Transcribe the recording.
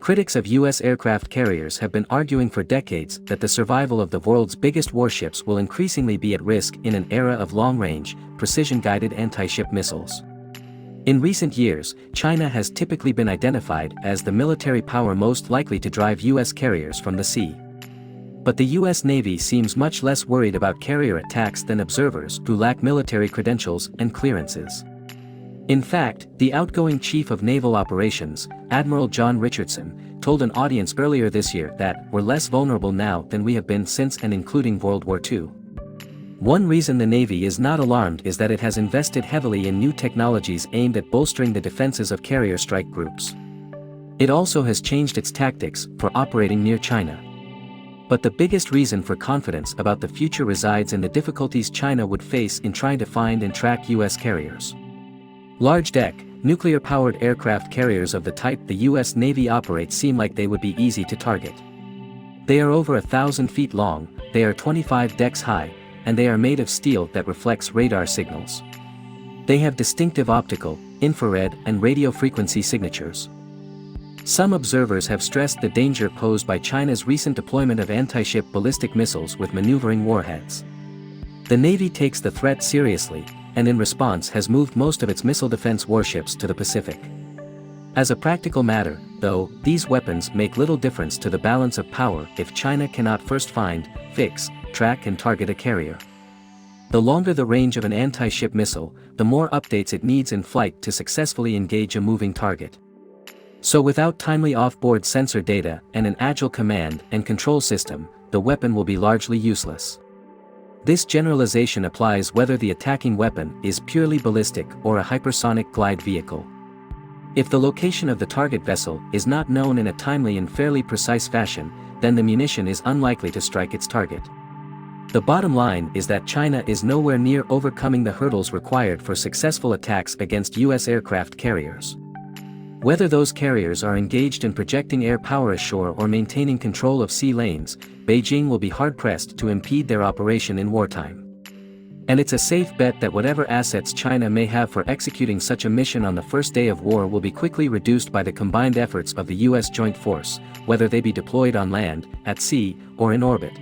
Critics of U.S. aircraft carriers have been arguing for decades that the survival of the world's biggest warships will increasingly be at risk in an era of long-range, precision-guided anti-ship missiles. In recent years, China has typically been identified as the military power most likely to drive U.S. carriers from the sea. But the U.S. Navy seems much less worried about carrier attacks than observers who lack military credentials and clearances. In fact, the outgoing Chief of Naval Operations, Admiral John Richardson, told an audience earlier this year that we're less vulnerable now than we have been since and including World War II. One reason the Navy is not alarmed is that it has invested heavily in new technologies aimed at bolstering the defenses of carrier strike groups. It also has changed its tactics for operating near China. But the biggest reason for confidence about the future resides in the difficulties China would face in trying to find and track U.S. carriers. Large-deck, nuclear-powered aircraft carriers of the type the U.S. Navy operates seem like they would be easy to target. They are over 1,000 feet long, they are 25 decks high, and they are made of steel that reflects radar signals. They have distinctive optical, infrared, and radio frequency signatures. Some observers have stressed the danger posed by China's recent deployment of anti-ship ballistic missiles with maneuvering warheads. The Navy takes the threat seriously, and in response has moved most of its missile defense warships to the Pacific. As a practical matter, though, these weapons make little difference to the balance of power if China cannot first find, fix, track and target a carrier. The longer the range of an anti-ship missile, the more updates it needs in flight to successfully engage a moving target. So without timely off-board sensor data and an agile command and control system, the weapon will be largely useless. This generalization applies whether the attacking weapon is purely ballistic or a hypersonic glide vehicle. If the location of the target vessel is not known in a timely and fairly precise fashion, then the munition is unlikely to strike its target. The bottom line is that China is nowhere near overcoming the hurdles required for successful attacks against U.S. aircraft carriers. Whether those carriers are engaged in projecting air power ashore or maintaining control of sea lanes, Beijing will be hard-pressed to impede their operation in wartime. And it's a safe bet that whatever assets China may have for executing such a mission on the first day of war will be quickly reduced by the combined efforts of the U.S. Joint Force, whether they be deployed on land, at sea, or in orbit.